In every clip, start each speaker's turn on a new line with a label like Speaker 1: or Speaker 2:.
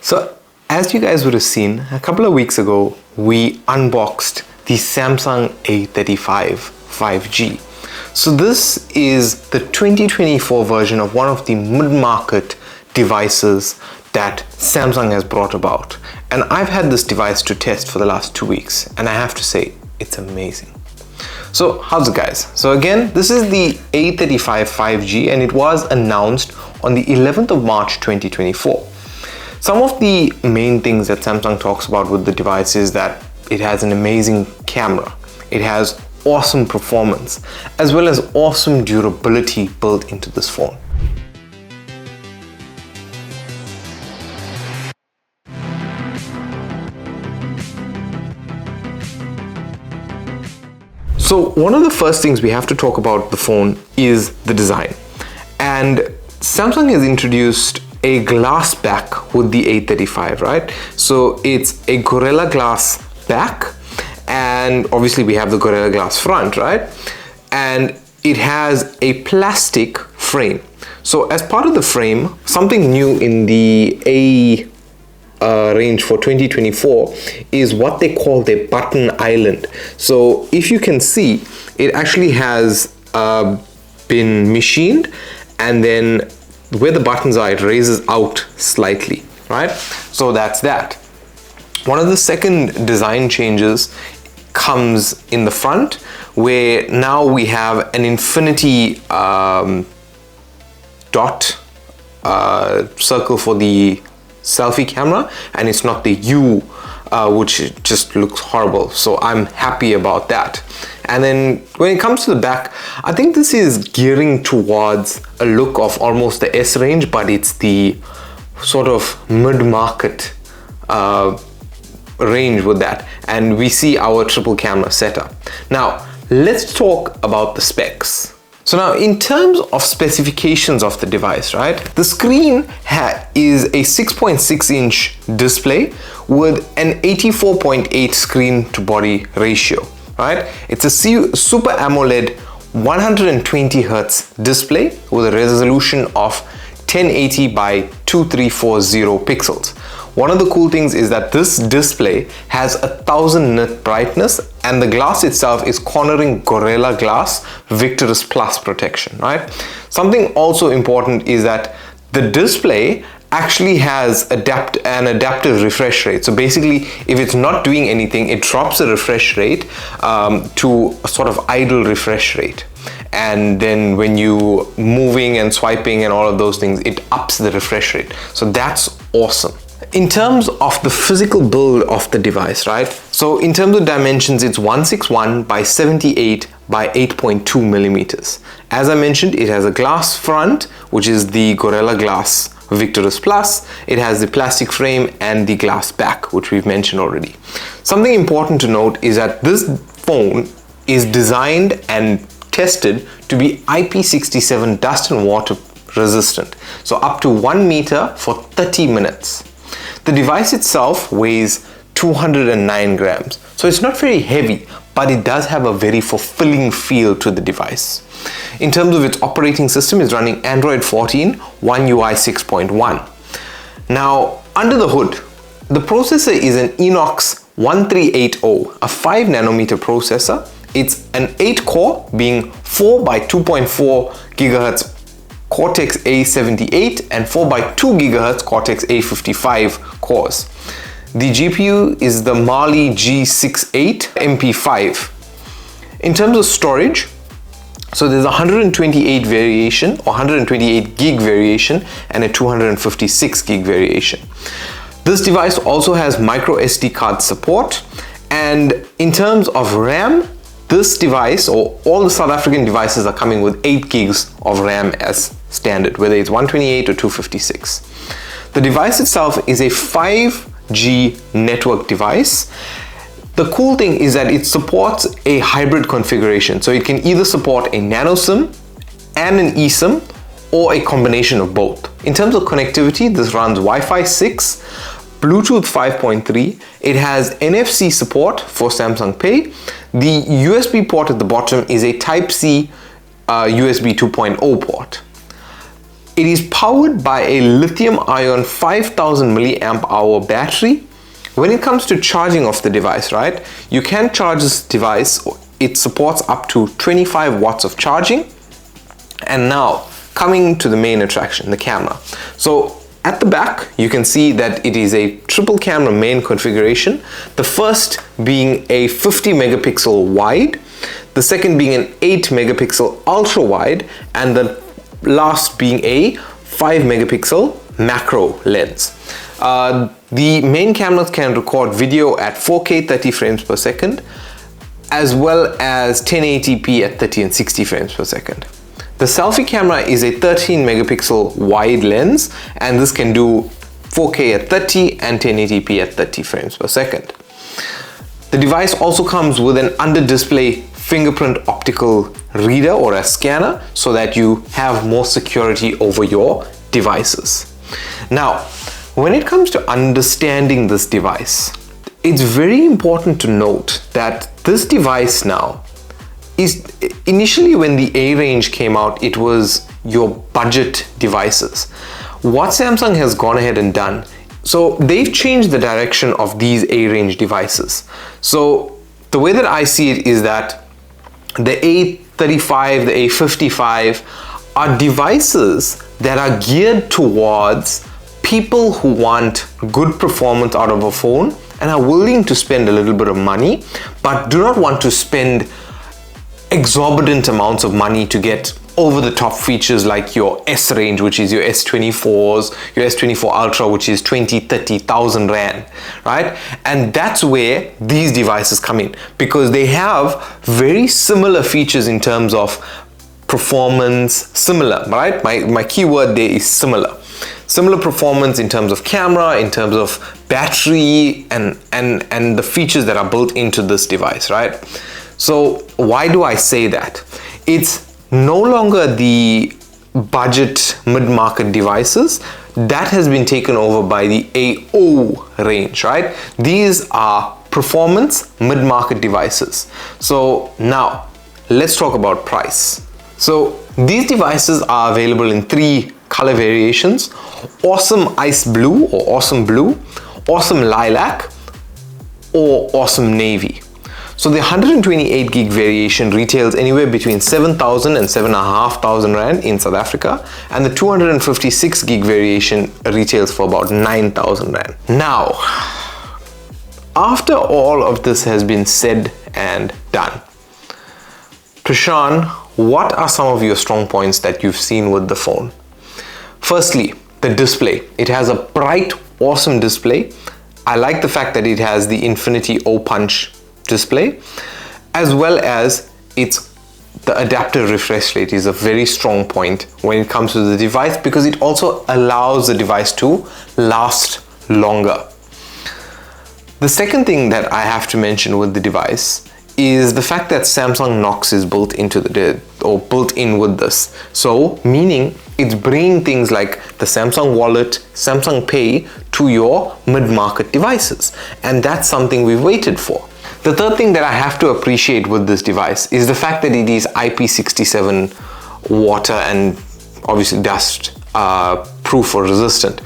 Speaker 1: So as you guys would have seen, a couple of weeks ago, we unboxed the Samsung A35 5G. So this is the 2024 version of one of the mid-market devices that Samsung has brought about. And I've had this device to test for the last 2 weeks, and I have to say, it's amazing. So how's it, guys? So again, this is the A35 5G, and it was announced on the 11th of March 2024. Some of the main things that Samsung talks about with the device is that it has an amazing camera, it has awesome performance, as well as awesome durability built into this phone. So one of the first things we have to talk about the phone is the design. And Samsung has introduced a glass back with the A35, right? So it's a Gorilla Glass back, and obviously we have the Gorilla Glass front, right? And it has a plastic frame. So as part of the frame, something new in the A range for 2024 is what they call their button island. So if you can see, it actually has been machined, and then where the buttons are, it raises out slightly, right? So that's that. One of the second design changes comes in the front, where now we have an infinity dot circle for the selfie camera, and it's not the U, which just looks horrible. So I'm happy about that. And then when it comes to the back, I think this is gearing towards a look of almost the S range, but it's the sort of mid-market range with that. And we see our triple camera setup. Now, let's talk about the specs. So now, in terms of specifications of the device, right? The screen is a 6.6-inch display with an 84.8 screen to body ratio, right? It's a Super AMOLED 120 Hz display with a resolution of 1080 by 2340 pixels. One of the cool things is that this display has 1000 nit brightness, and the glass itself is cornering Gorilla Glass Victorous Plus protection, right? Something also important is that the display actually has an adaptive refresh rate. So basically, if it's not doing anything, it drops the refresh rate to a sort of idle refresh rate. And then when you moving and swiping and all of those things, it ups the refresh rate. So that's awesome. In terms of the physical build of the device, right? So in terms of dimensions, it's 161 by 78 by 8.2 millimeters. As I mentioned, it has a glass front, which is the Gorilla Glass Victorous Plus. It has the plastic frame and the glass back, which we've mentioned already. Something important to note is that this phone is designed and tested to be IP67 dust and water resistant. So up to 1 meter for 30 minutes. The device itself weighs 209 grams. So it's not very heavy, but it does have a very fulfilling feel to the device. In terms of its operating system, it's running Android 14, One UI 6.1. Now, under the hood, the processor is an Inox 1380, a 5 nanometer processor. It's an 8 core, being 4 by 2.4 gigahertz Cortex A78 and 4 by 2 gigahertz Cortex A55 cores. The GPU is the Mali G68 MP5. In terms of storage, so there's a 128 variation or 128 gig variation and a 256 gig variation. This device also has micro SD card support, and in terms of RAM, this device, or all the South African devices, are coming with 8 gigs of RAM as standard, whether it's 128 or 256. The device itself is a 5G network device. The cool thing is that it supports a hybrid configuration. So it can either support a nano SIM and an eSIM, or a combination of both. In terms of connectivity, this runs Wi-Fi 6, Bluetooth 5.3, it has NFC support for Samsung Pay. The USB port at the bottom is a Type-C USB 2.0 port. It is powered by a lithium-ion 5000 milliamp hour battery. When it comes to charging of the device, right, you can charge this device. It supports up to 25 watts of charging. And now, coming to the main attraction, the camera. So at the back, you can see that it is a triple camera main configuration. The first being a 50 megapixel wide, the second being an 8 megapixel ultra wide, and the last being a 5 megapixel macro lens. The main cameras can record video at 4K 30 frames per second, as well as 1080p at 30 and 60 frames per second. The selfie camera is a 13 megapixel wide lens, and this can do 4K at 30 and 1080p at 30 frames per second. The device also comes with an under-display fingerprint optical reader or a scanner, so that you have more security over your devices. Now, when it comes to understanding this device, it's very important to note that this device now is, initially when the A range came out, it was your budget devices. What Samsung has gone ahead and done, so they've changed the direction of these A range devices. So the way that I see it is that the A35, the A55 are devices that are geared towards people who want good performance out of a phone and are willing to spend a little bit of money, but do not want to spend exorbitant amounts of money to get over-the-top features like your S range, which is your S24s, your S24 Ultra, which is 20,000-30,000 Rand, right? And that's where these devices come in, because they have very similar features in terms of performance, similar, right? My keyword there is similar. Similar performance in terms of camera, in terms of battery, and the features that are built into this device, right? So why do I say that? It's no longer the budget mid-market devices. That has been taken over by the AO range, right? These are performance mid-market devices. So now let's talk about price. So these devices are available in 3 color variations: awesome ice blue or awesome blue, awesome lilac, or awesome navy. So the 128 gig variation retails anywhere between 7,000 and 7,500 Rand in South Africa, and the 256 gig variation retails for about 9,000 Rand. Now, after all of this has been said and done, Preshaan, what are some of your strong points that you've seen with the phone? Firstly, the display. It has a bright, awesome display. I like the fact that it has the Infinity O Punch display, as well as the adaptive refresh rate is a very strong point when it comes to the device, because it also allows the device to last longer. The second thing that I have to mention with the device is the fact that Samsung Knox is built into built in with this. So meaning it's bringing things like the Samsung Wallet, Samsung Pay to your mid-market devices, and that's something we've waited for. The third thing that I have to appreciate with this device is the fact that it is IP67 water and obviously dust proof or resistant.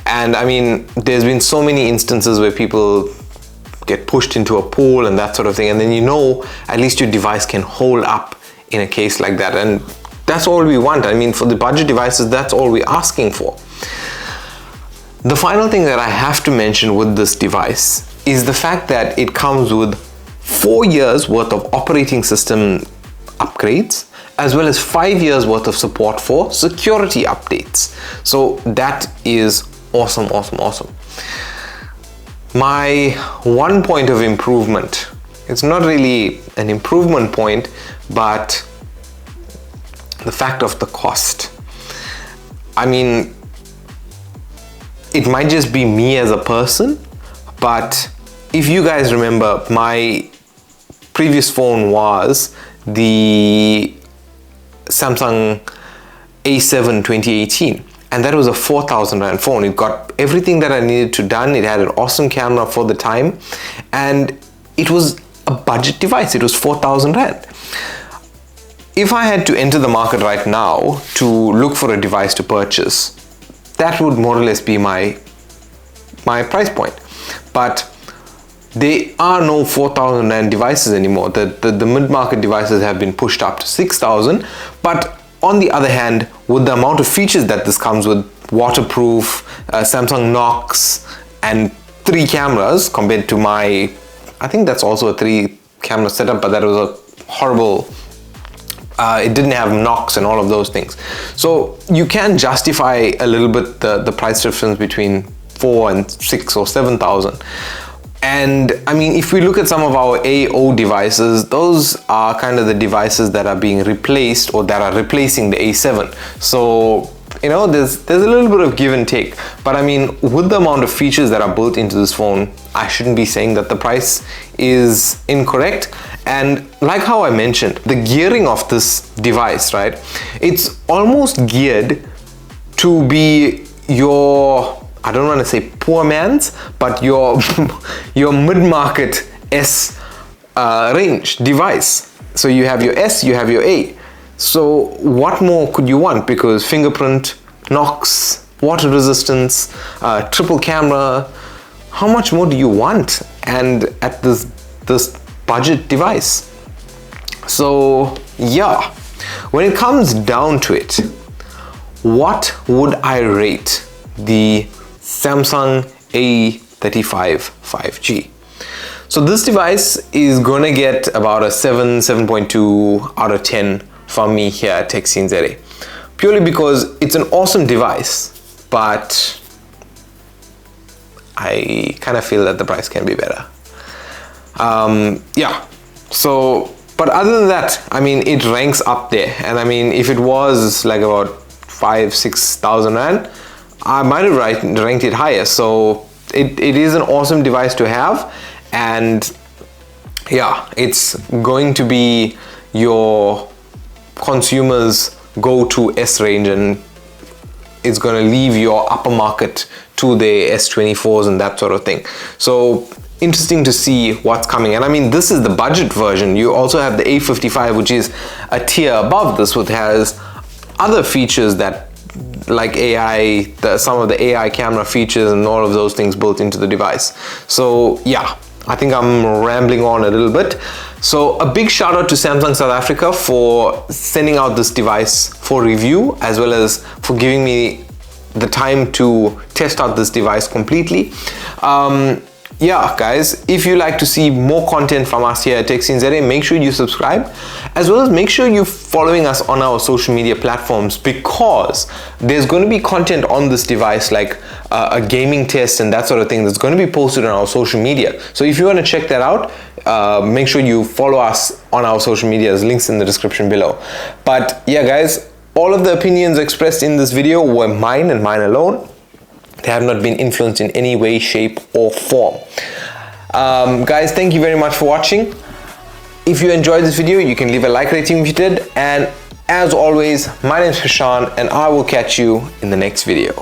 Speaker 1: And I mean, there's been so many instances where people get pushed into a pool and that sort of thing, and then at least your device can hold up in a case like that, and that's all we want. I mean, for the budget devices, that's all we're asking for. The final thing that I have to mention with this device is the fact that it comes with 4 years worth of operating system upgrades, as well as 5 years worth of support for security updates. So that is awesome, awesome, awesome. My one point of improvement, it's not really an improvement point, but the fact of the cost. I mean, it might just be me as a person, but if you guys remember, my previous phone was the Samsung A7 2018, and that was a 4,000 Rand phone. It got everything that I needed to done. It had an awesome camera for the time, and it was a budget device. It was 4,000 Rand. if I had to enter the market right now to look for a device to purchase, that would more or less be my price point. But there are no 4,000 Rand devices anymore. The mid-market devices have been pushed up to 6,000. But on the other hand, with the amount of features that this comes with, waterproof, Samsung Knox, and 3 cameras compared to my, I think that's also a 3 camera setup, but that was a horrible, it didn't have Knox and all of those things. So you can justify a little bit the price difference between 4 and 6 or 7,000. And I mean, if we look at some of our AO devices, those are kind of the devices that are being replaced or that are replacing the A7. So, you know, there's a little bit of give and take. But I mean, with the amount of features that are built into this phone, I shouldn't be saying that the price is incorrect. And like how I mentioned, the gearing of this device, right? It's almost geared to be your, I don't want to say poor man's, but your mid-market S range device. So you have your S, you have your A. So what more could you want? Because fingerprint, Knox, water resistance, triple camera, how much more do you want? And at this budget device. So yeah, when it comes down to it, what would I rate the Samsung A35 5G? So this device is gonna get about a 7.2 out of 10 from me here at techsceneza, purely because it's an awesome device, but I kind of feel that the price can be better. Yeah, so, but other than that, I mean, it ranks up there. And I mean, if it was like about 5,000-6,000 Rand, I might have ranked it higher. So it is an awesome device to have. And yeah, it's going to be your consumer's go-to S range, and it's going to leave your upper market to the S24s and that sort of thing. So interesting to see what's coming. And I mean, this is the budget version. You also have the A55, which is a tier above this, which has other features that, like AI, some of the AI camera features and all of those things built into the device. So yeah, I think I'm rambling on a little bit. So a big shout out to Samsung South Africa for sending out this device for review, as well as for giving me the time to test out this device completely. Yeah, guys, if you like to see more content from us here at techsceneza, make sure you subscribe, as well as make sure you're following us on our social media platforms, because there's going to be content on this device, like a gaming test and that sort of thing, that's going to be posted on our social media. So if you want to check that out, make sure you follow us on our social media. There's links in the description below. But yeah, guys, all of the opinions expressed in this video were mine and mine alone. They have not been influenced in any way, shape, or form. Guys, thank you very much for watching. If you enjoyed this video, you can leave a like rating if you did. And as always, my name is Preshaan, and I will catch you in the next video.